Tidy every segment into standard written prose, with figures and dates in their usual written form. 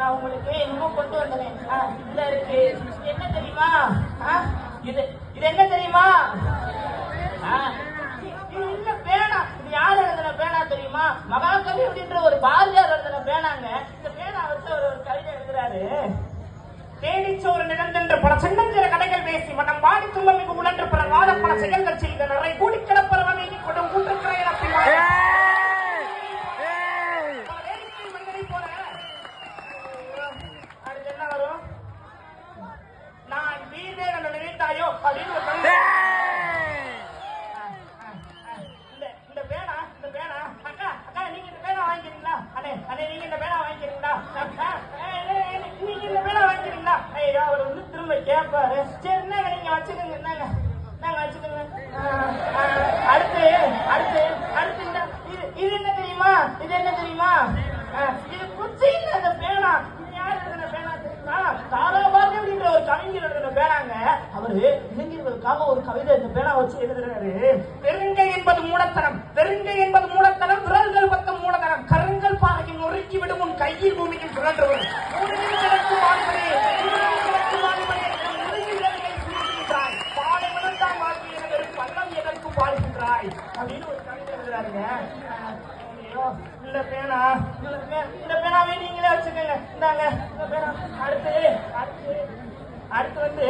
நான் உங்களுக்கு என்னமோ கொண்டு வந்தேன். இதுல இருக்கு. என்ன தெரியுமா? இது இது என்ன தெரியுமா? இது இல்ல பேனா. இது யார் எழுதின பேனா தெரியுமா? மகாகவி அப்படின்ற ஒரு பாரதியார் எழுதின பேனாங்க. இந்த பேனா வச்சு ஒரு கவிதை எழுதுறாரு. தேடிச்சோறு நிகழ்ந்தென்று பல சின்னஞ்சிற கதைகள் பேசி மனம் வாடி துன்பம் மிகு உழன்று பல வாத பல செயல்கள் செய்த நிறை கூடி கிடப்பறவன் நீக்கி கொண்டு ஊற்றுக்கிற அடுத்து என்ன வரும்? நான் வீரே நம்ம நினைத்தாயோ அப்படின்னு இந்த பேனா அக்கா அக்கா நீங்க இந்த பேனா வாங்கிக்கிறீங்களா? அண்ணே அண்ணே நீங்க இந்த பேனா வாங்கிக்கிறீங்களா? நீங்க இந்த பேனா வாங்கிக்கிறீங்களா? ஐயா அவர் வந்து திரும்ப கேட்பாரு. சரி என்னங்க நீங்க வச்சுக்கோங்க. என்னங்க நாங்க வச்சுக்கோங்க. அடுத்து அடுத்து அடுத்து இந்த இது என்ன தெரியுமா? இது என்ன தெரியுமா? இது குச்சி இல்ல. இந்த பேனா இது யார் எழுதின பேனா தெரியுமா? தாராபாரதி அப்படின்ற ஒரு கவிஞர் எழுதின பேனாங்க. அவரு இளைஞர்களுக்காக ஒரு கவிதை இந்த பேனா வச்சு எழுதுறாரு. பெருங்கை என்பது மூலத்தனம், பெருங்கை என்பது மூலத்தனம், விரல்கள் பத்தம் மூலதனம், கருங்கல் பாறையும் நொறுக்கி விடும் உன் கையில் பூமியும் சுழன்றவர் மூலையில் கிடக்கும் வாழ்வரே, மூலையில் கிடக்கும் வாழ்வரே, முறையில் வேலையை சூழ்கின்றாய், பாலை விழுந்தான் வாழ்க்கையில் வெறும் பள்ளம் எதற்கும் வாழ்கின்றாய் அப்படின்னு ஒரு கவிதை எழுதுறாருங்க. இந்த பேனா இந்த பேனாவே நீங்களே வச்சுக்கோங்க. இந்தாங்க இந்த பேனா. அடுத்து அடுத்து அடுத்து வந்து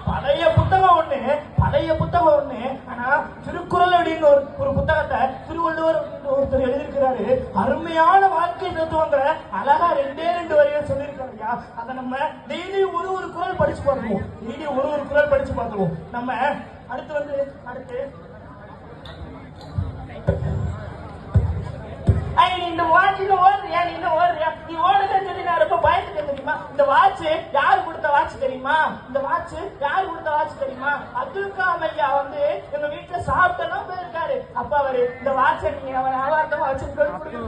பழைய புத்தகம் ஒண்ணு. ஆனா திருக்குறள் அப்படின்னு ஒரு புத்தகத்தை திருவள்ளுவர் ஒருத்தர் எழுதியிருக்கிறாரு. அருமையான வாழ்க்கை தத்துவங்களை அழகா 2 வரையும் சொல்லியிருக்காருயா. அதை நம்ம டெய்லி ஒரு குறள் படிச்சு பார்த்துவோம். டெய்லி ஒரு குறள் படிச்சு பார்த்துவோம். நம்ம அடுத்து வந்து அடுத்து இந்த வாட்சில ஓடுறியா? நீ இன்னும் ஓடுறியா? நீ ஓடுறேன்னு சொல்லி நான் ரொம்ப பயந்துட்டேன் தெரியுமா? இந்த வாட்ச் யாரு கொடுத்த வாட்ச் தெரியுமா? இந்த வாட்ச் யாரு கொடுத்த வாட்ச் தெரியுமா? அப்துல் கலாம் ஐயா வந்து எங்க வீட்டுல சாப்பிட்டா போயிருக்காரு. அப்ப அவரு இந்த வாட்சை நீங்க அவன் ஆவார்த்தமா வச்சு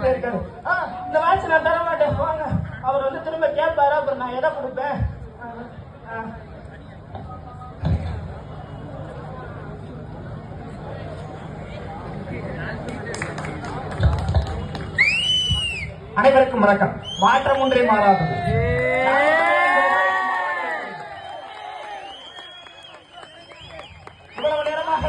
போயிருக்காரு. இந்த வாட்ச் நான் தர மாட்டேன் போங்க. அவர் வந்து திரும்ப கேட்பாரு. அப்புறம் நான் எதை கொடுப்பேன்? அனைவருக்கும் வணக்கம். மாற்றம் ஒன்றே மாறாதது. இவ்வளவு நேரமாக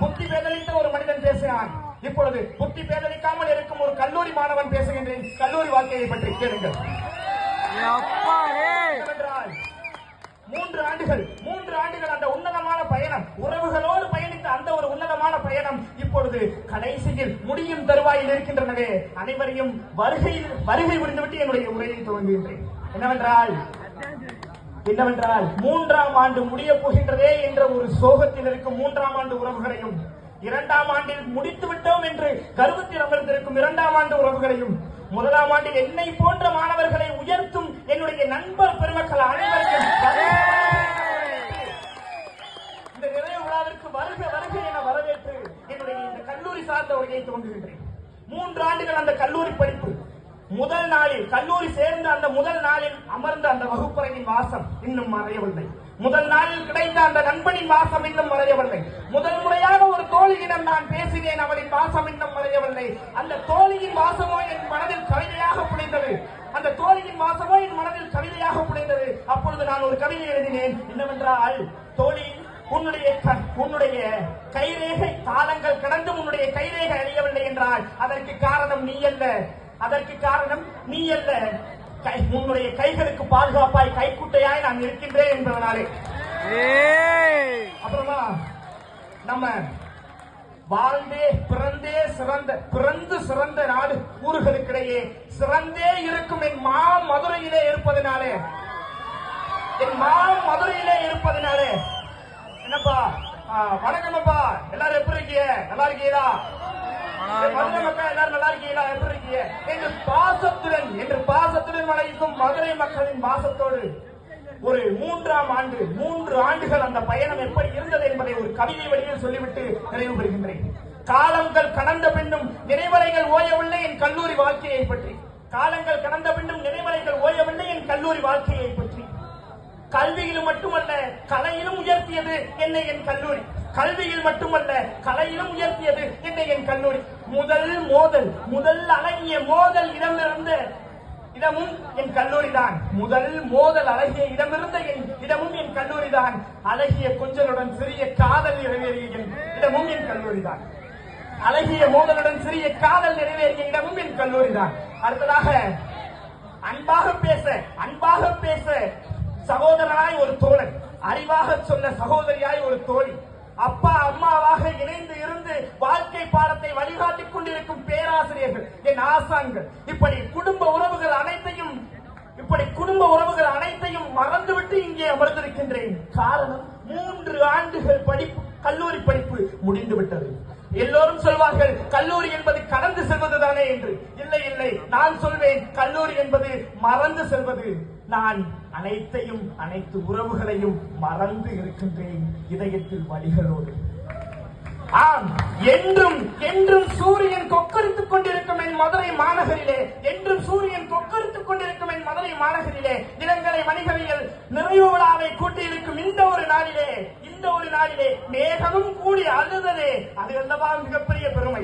புத்தி பேதலித்த ஒரு மனிதன் பேசினான். இப்பொழுது புத்தி பேதலிக்காமல் இருக்கும் ஒரு கல்லூரி மாணவன் பேசுகின்றேன். கல்லூரி வாழ்க்கையை பற்றி கேளுங்கள். 3 ஆண்டுகள் அந்த உன்னதமான பயணம், உறவுகளோடு பயணித்த அந்த ஒரு உன்னதமான பயணம் இப்பொழுது கடைசியில் முடியும் தருவாயில் இருக்கின்றனவே. அனைவரையும் வருகை புரிந்துவிட்டு என்னுடைய உரையை துவங்குகின்றேன். என்னவென்றால் 3ஆம் ஆண்டு முடிய போகின்றதே என்ற ஒரு சோகத்தில் இருக்கும் 3ஆம் ஆண்டு உறவுகளையும், 2ஆம் ஆண்டில் முடித்து விட்டோம் என்று கர்வத்தில் அமர்ந்திருக்கும் 2ஆம் ஆண்டு உறவுகளையும், 1ஆம் ஆண்டில் என்னை போன்ற மாணவர்களை உயர்த்தும் என்னுடைய நண்பர் பெருமக்கள் அனைவருக்கும் இந்த நிறைவு விழாவிற்கு வருக என வரவேற்று என்னுடைய இந்த கல்லூரி சார்ந்த உரையை துவங்குகின்றேன். 3 ஆண்டுகள் அந்த கல்லூரி படிப்பு. முதல் நாளில் கல்லூரி சேர்ந்த அந்த முதல் நாளில் அமர்ந்த அந்த வகுப்பறையின் வாசம் இன்னும் மறையவில்லை. முதல் நாளில் கிடைத்த அந்த நண்பனின் வாசம் இன்னும் மறையவில்லை. முதல் முறையாக ஒரு தோழியிடம் நான் பேசினேன். அவளின் வாசம் இன்னும் மறையவில்லை. அந்த தோழியின் வாசமோ என் மனதில் கவிதையாக புனைந்தது. அப்பொழுது நான் ஒரு கவிதை எழுதினேன். என்னவென்றால், தோழி, உன்னுடைய கைரேகை காலங்கள் கடந்து உன்னுடைய கைரேகை அழியவில்லை என்றால் அதற்கு காரணம் நீ அல்ல. உன்னுடைய கைகளுக்கு பாதுகாப்பாய் கைக்குட்டையாய் நான் இருக்கின்றேன் என்பதனாலே. அப்புறமா நம்ம பிறந்து சிறந்த நாடு ஊர்களுக்கிடையே சிறந்தே இருக்கும் என் மதுரையிலே இருப்பதனாலே என்னப்பா வணக்கம் அப்பா, எல்லாரும் எப்படி இருக்கீங்க? நல்லா இருக்கீங்களா? மதுரை மக்கள் எல்லாரும் நல்லா இருக்கீங்களா? எப்படி இருக்கீங்க? என்று பாசத்துடன் வளைக்கும் மதுரை மக்களின் பாசத்தோடு ஒரு 3 ஆண்டுகள் அந்த பயணம் எப்படி இருந்தது என்பதை ஒரு கவிதை வடிவில் சொல்லிவிட்டு நிறைவு பெறுகின்றேன். காலங்கள் கடந்த பின்னும் நினைவலைகள் ஓயவில்லை என் கல்லூரி வாழ்க்கையை பற்றி. கல்வியிலும் மட்டுமல்ல கலையிலும் உயர்த்தியது என்னை என் கல்லூரி. முதல் அழகிய மோதல் இடமும் என் கல்லூரிதான். முதல் மோதல் அழகிய இடமும் என் கல்லூரிதான். அழகிய கொஞ்சலுடன் சிறிய காதல் நிறைவேறிய இடமும் என் கல்லூரிதான். அழகிய மோதலுடன் சிறிய காதல் நிறைவேறிய இடமும் என் கல்லூரிதான். அடுத்ததாக அன்பாக பேச சகோதரனாய் ஒரு தோழன், அறிவாக சொன்ன சகோதரியாய் ஒரு தோழி, அப்பா அம்மாவாக இணைந்து இருந்து வாழ்க்கை பாடத்தை வழிகாட்டிக் கொண்டிருக்கும் பேராசிரியர்கள், என் ஆசான்கள், இப்படி குடும்ப உறவுகள் அனைத்தையும் மறந்துவிட்டு இங்கே அமர்ந்திருக்கின்றேன். காரணம் 3 ஆண்டுகள் கல்லூரி படிப்பு முடிந்து விட்டது. எல்லோரும் சொல்வார்கள் கல்லூரி என்பது கடந்து செல்வதுதானே என்று. இல்லை, நான் சொல்வேன் கல்லூரி என்பது மறந்து செல்வது. நான் அனைத்து உறவுகளையும் மறந்து இருக்கின்றேன் இதயத்தில் வலிகளோடு. ஆம், என்றும் சூரியன் கொக்கரித்துக் கொண்டிருக்கும் என் மதுரை மாநகரிலே இளங்கலை மணிகளில் நிறைவு விழாவை கூட்டியிருக்கும் இந்த ஒரு நாளிலே மேகமும் கூடி அழுததே, அது அல்லவா மிகப்பெரிய பெருமை.